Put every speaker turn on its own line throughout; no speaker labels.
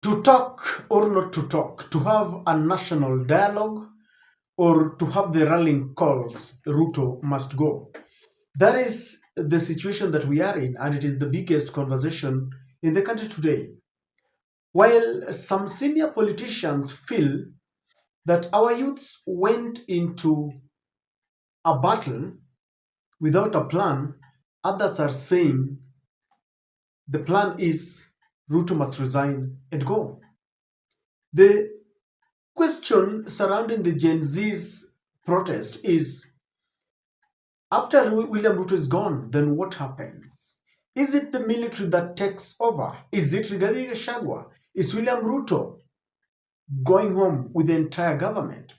To talk or not to talk, to have a national dialogue or to have the rallying calls, Ruto must go. That is the situation that we are in, and it is the biggest conversation in the country today. While some senior politicians feel that our youths went into a battle without a plan, others are saying the plan is Ruto must resign and go. The question surrounding the Gen Z's protest is after William Ruto is gone, then what happens? Is it the military that takes over? Is it Rigathi Gachagua? Is William Ruto going home with the entire government?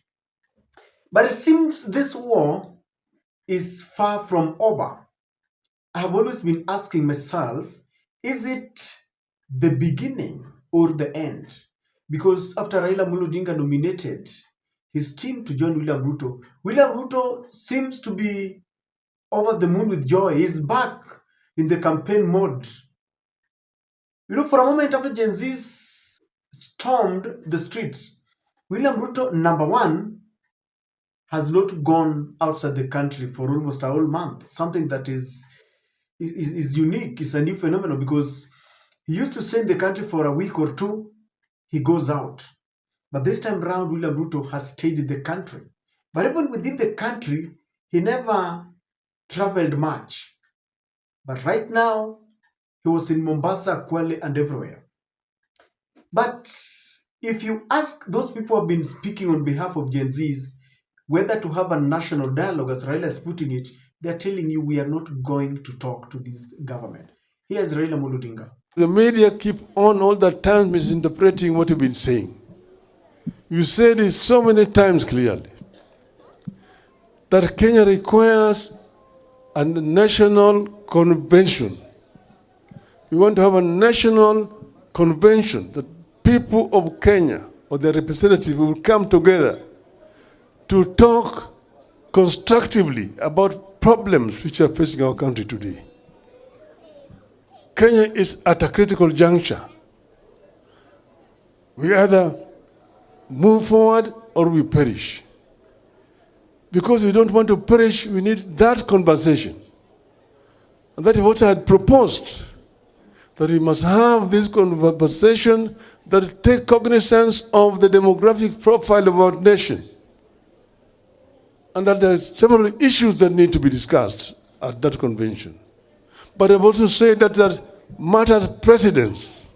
But it seems this war is far from over. I have always been asking myself, is it the beginning or the end? Because after Raila Amolo Odinga nominated his team to join William Ruto seems to be over the moon with joy. He's back in the campaign mode. For a moment after Gen Z stormed the streets, William Ruto, number one, has not gone outside the country for almost a whole month. Something that is unique. It's a new phenomenon because he used to stay in the country for a week or two. He goes out. But this time around, William Ruto has stayed in the country. But even within the country, he never traveled much. But right now, he was in Mombasa, Kwale, and everywhere. But if you ask those people who have been speaking on behalf of Gen Zs whether to have a national dialogue, as Raila is putting it, they're telling you we are not going to talk to this government. Here's Raila Amolo Odinga.
The media keep on all the time misinterpreting what you've been saying. You said it so many times clearly that Kenya requires a national convention. We want to have a national convention that people of Kenya or their representatives will come together to talk constructively about problems which are facing our country today. Kenya is at a critical juncture. We either move forward or we perish. Because we don't want to perish, we need that conversation. And that is what I had proposed, that we must have this conversation that take cognizance of the demographic profile of our nation. And that there are several issues that need to be discussed at that convention. But I've also said that there matters precedence,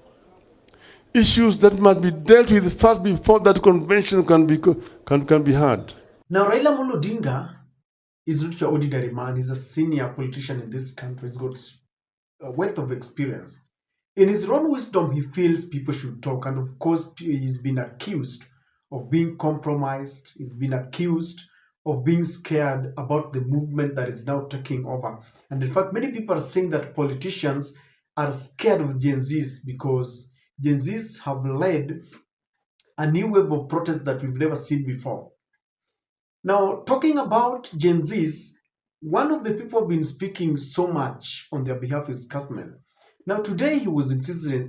issues that must be dealt with first before that convention can be had.
Now, Raila Amolo Odinga is not your ordinary man. He's a senior politician in this country. He's got a wealth of experience. In his own wisdom, he feels people should talk. And of course, he's been accused of being compromised. He's been accused of being scared about the movement that is now taking over. And in fact, many people are saying that politicians are scared of Gen Zs because Gen Zs have led a new wave of protest that we've never seen before. Now, talking about Gen Zs, one of the people who have been speaking so much on their behalf is Kasmuel. Now, today he was in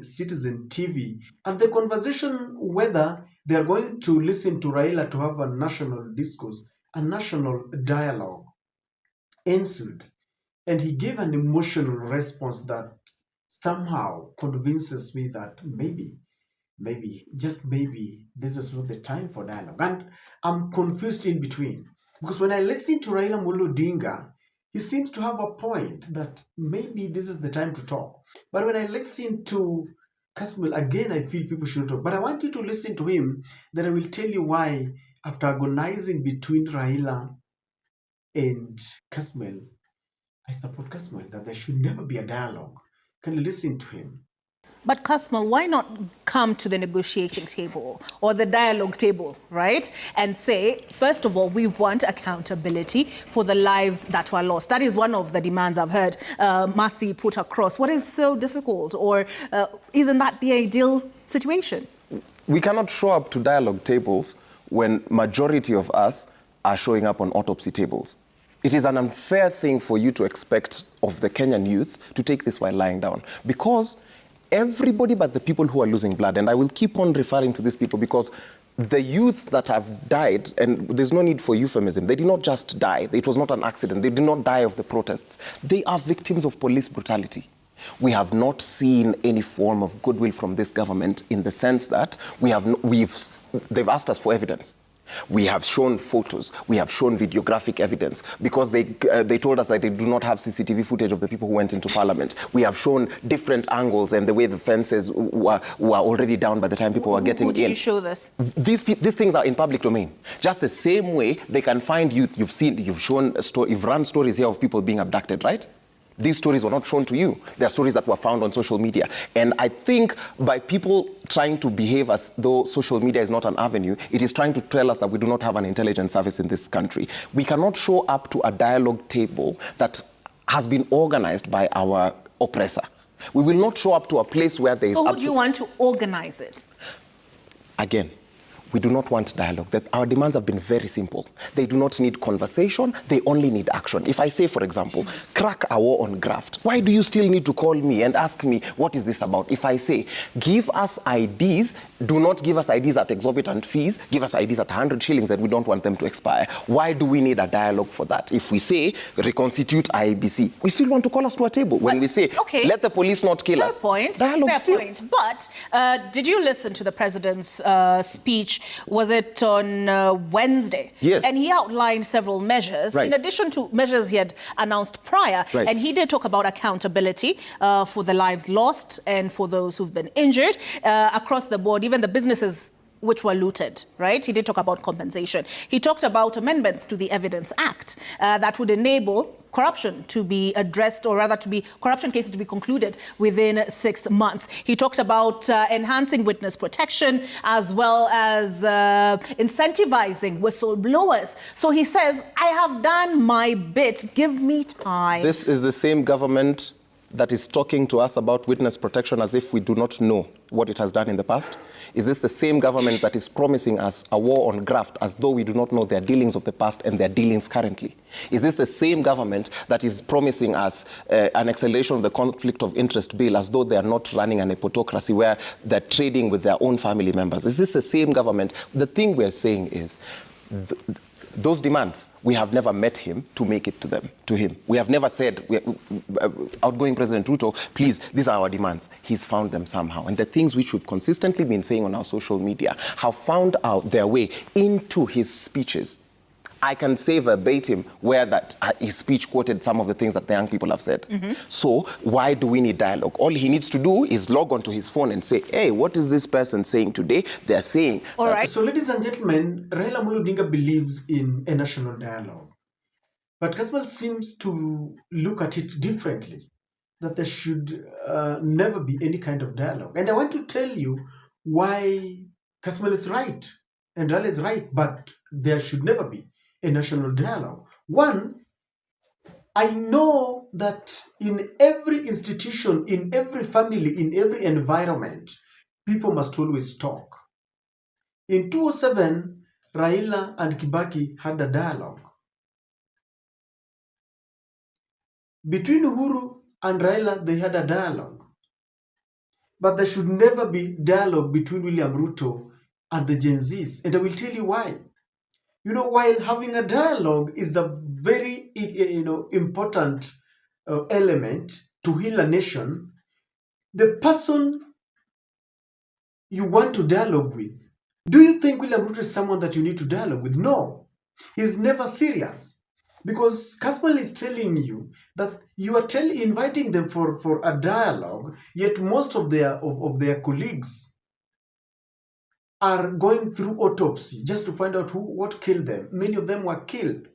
Citizen TV, and the conversation whether they are going to listen to Raila to have a national discourse, a national dialogue, ensued. And he gave an emotional response that somehow convinces me that maybe, just maybe, this is not the time for dialogue. And I'm confused in between. Because when I listen to Raila Amolo Odinga, he seems to have a point that maybe this is the time to talk. But when I listen to Kasmuel, again, I feel people should talk. But I want you to listen to him, then I will tell you why, after agonizing between Raila and Kasmuel, I support Kasmuel, that there should never be a dialogue. Can you listen to him?
But Kasmuel, why not come to the negotiating table or the dialogue table, right? And say, first of all, we want accountability for the lives that were lost. That is one of the demands I've heard Matthew put across. What is so difficult, or isn't that the ideal situation?
We cannot show up to dialogue tables when majority of us are showing up on autopsy tables. It is an unfair thing for you to expect of the Kenyan youth to take this while lying down, because everybody but the people who are losing blood. And I will keep on referring to these people because the youth that have died, and there's no need for euphemism, they did not just die. It was not an accident. They did not die of the protests. They are victims of police brutality. We have not seen any form of goodwill from this government in the sense that they've asked us for evidence. We have shown photos, we have shown videographic evidence because they told us that they do not have CCTV footage of the people who went into parliament. We have shown different angles and the way the fences were already down by the time people were getting in.
Who did you show this?
These things are in public domain. Just the same way they can find youth. You've run stories here of people being abducted, right? These stories were not shown to you. They are stories that were found on social media. And I think by people trying to behave as though social media is not an avenue, it is trying to tell us that we do not have an intelligence service in this country. We cannot show up to a dialogue table that has been organized by our oppressor. We will not show up to a place where there is...
So who do you want to organize it?
Again, we do not want dialogue. Our demands have been very simple. They do not need conversation. They only need action. If I say, for example, crack a war on graft, why do you still need to call me and ask me, what is this about? If I say, give us IDs, do not give us IDs at exorbitant fees, give us IDs at 100 shillings and we don't want them to expire. Why do we need a dialogue for that? If we say, reconstitute IEBC, we still want to call us to a table. When we say, let the police not kill us. Dialogue
Fair point. But did you listen to the president's speech? Was it on Wednesday?
Yes.
And he outlined several measures, in addition to measures he had announced prior.
Right.
And he did talk about accountability for the lives lost and for those who've been injured across the board, even the businesses which were looted, right? He did talk about compensation. He talked about amendments to the Evidence Act that would enable corruption to be addressed, or rather corruption cases to be concluded within 6 months. He talked about enhancing witness protection as well as incentivizing whistleblowers. So he says, I have done my bit, give me time.
This is the same government that is talking to us about witness protection as if we do not know what it has done in the past? Is this the same government that is promising us a war on graft as though we do not know their dealings of the past and their dealings currently? Is this the same government that is promising us an acceleration of the conflict of interest bill as though they are not running an nepotocracy where they're trading with their own family members? Is this the same government? The thing we're saying is, those demands, we have never met him to make it to him. We have never said, outgoing President Ruto, please, these are our demands. He's found them somehow. And the things which we've consistently been saying on our social media have found out their way into his speeches. I can say verbatim where his speech quoted some of the things that the young people have said. So why do we need dialogue? All he needs to do is log onto his phone and say, hey, what is this person saying today? They're saying...
All right. So, ladies and gentlemen, Raila Amolo Odinga believes in a national dialogue. But Kasmuel seems to look at it differently, that there should never be any kind of dialogue. And I want to tell you why Kasmuel is right and Raila is right, but there should never be a national dialogue. One, I know that in every institution, in every family, in every environment, people must always talk. In 2007, Raila and Kibaki had a dialogue. Between Uhuru and Raila, they had a dialogue. But there should never be dialogue between William Ruto and the Gen Zs. And I will tell you why. You know, while having a dialogue is a very, important element to heal a nation, the person you want to dialogue with, do you think William Ruto is someone that you need to dialogue with? No. He's never serious. Because Kasmuel is telling you that you are inviting them for a dialogue, yet most of their colleagues are going through autopsy just to find out what killed them. Many of them were killed.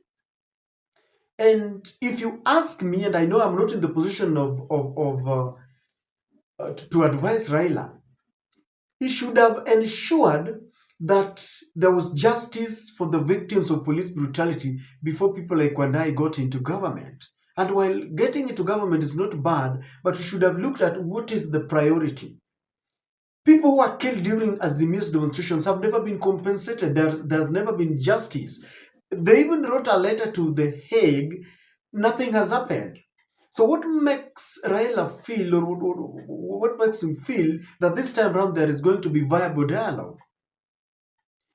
And if you ask me, and I know I'm not in the position to advise Raila, he should have ensured that there was justice for the victims of police brutality before people like Wandai got into government. And while getting into government is not bad, but we should have looked at what is the priority. People who are killed during Azimio's demonstrations have never been compensated. There's never been justice. They even wrote a letter to The Hague. Nothing has happened. So what makes Raila feel, or what makes him feel that this time around there is going to be viable dialogue?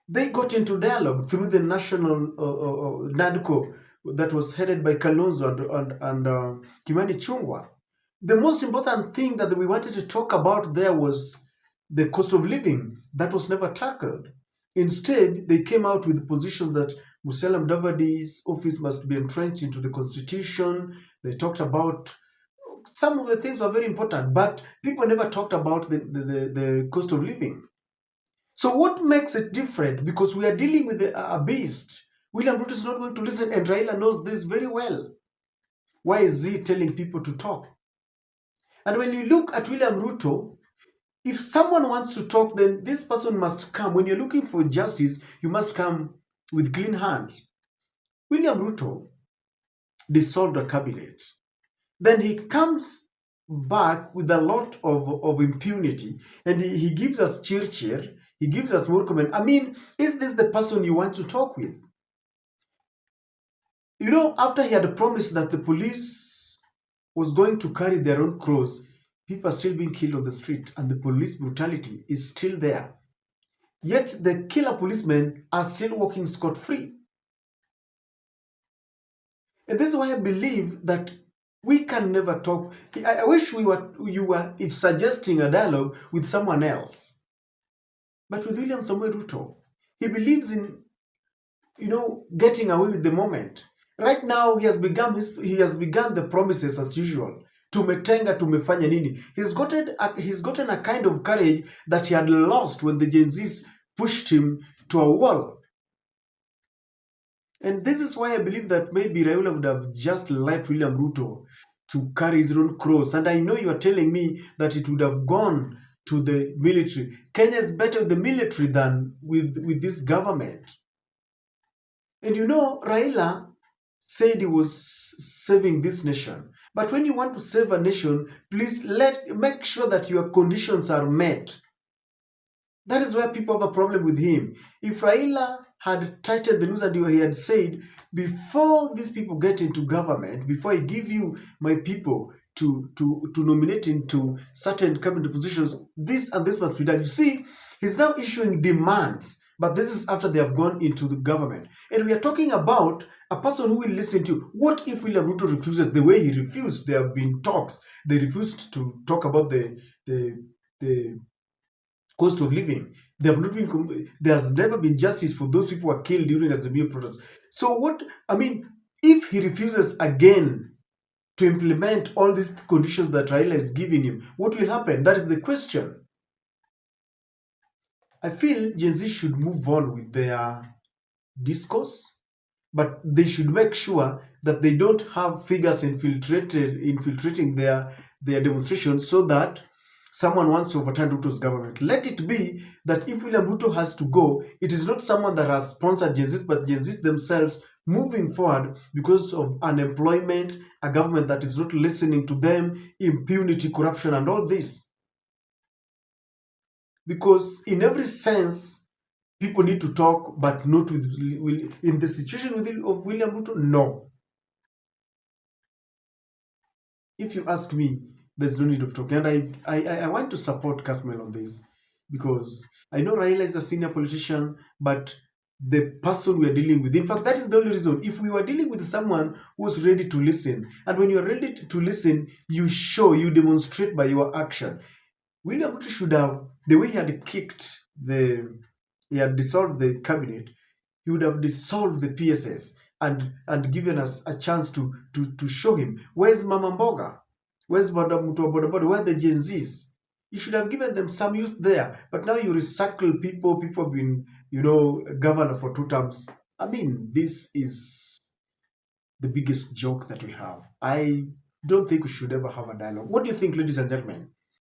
They got into dialogue through the national NADCO that was headed by Kalonzo and Kimani Chungwa. The most important thing that we wanted to talk about there was the cost of living. That was never tackled. Instead, they came out with the position that Musalia Mudavadi's office must be entrenched into the constitution. They talked about some of the things were very important, but people never talked about the cost of living. So what makes it different? Because we are dealing with a beast. William Ruto is not going to listen, and Raila knows this very well. Why is he telling people to talk? And when you look at William Ruto, if someone wants to talk, then this person must come. When you're looking for justice, you must come with clean hands. William Ruto dissolved a cabinet. Then he comes back with a lot of impunity, and he gives us Chirchir, he gives us Murkomen. I mean, is this the person you want to talk with? You know, after he had promised that the police was going to carry their own cross, people are still being killed on the street, and the police brutality is still there. Yet the killer policemen are still walking scot-free. And this is why I believe that we can never talk. I wish you were suggesting a dialogue with someone else. But with William Samuel Ruto, he believes in, getting away with the moment. Right now, he has begun the promises as usual. Tumetenga, tumefanya nini. He's gotten a kind of courage that he had lost when the Gen Zs pushed him to a wall. And this is why I believe that maybe Raila would have just left William Ruto to carry his own cross. And I know you are telling me that it would have gone to the military. Kenya is better with the military than with this government. And Raila said he was saving this nation. But when you want to save a nation, please make sure that your conditions are met. That is where people have a problem with him. If Raila had tightened the noose and he had said, before these people get into government, before I give you my people to nominate into certain cabinet positions, this and this must be done. You see, he's now issuing demands, but this is after they have gone into the government. And we are talking about a person who will listen to you. What if William Ruto refuses the way he refused? There have been talks. They refused to talk about the cost of living. There's never been justice for those people who are killed during Azimio protests. So if he refuses again to implement all these conditions that Raila is giving him, what will happen? That is the question. I feel Gen Z should move on with their discourse, but they should make sure that they don't have figures infiltrating their demonstrations so that someone wants to overturn Ruto's government. Let it be that if William Ruto has to go, it is not someone that has sponsored Gen Z, but Gen Z themselves moving forward because of unemployment, a government that is not listening to them, impunity, corruption, and all this. Because in every sense, people need to talk, but not in the situation of William Ruto, no. If you ask me, there's no need of talking. And I want to support Kasmuel on this, because I know Raila is a senior politician, but the person we are dealing with, in fact, that is the only reason. If we were dealing with someone who's ready to listen, and when you're ready to listen, you demonstrate by your action. William Ruto should have, the way he had dissolved the cabinet, he would have dissolved the PSS and given us a chance to show him, where's Mama Mboga? Where's Madam Mutuabodaboda? Where are the Gen Zs? You should have given them some youth there. But now you recycle people. People have been, governor for 2 terms. I mean, this is the biggest joke that we have. I don't think we should ever have a dialogue. What do you think, ladies and gentlemen?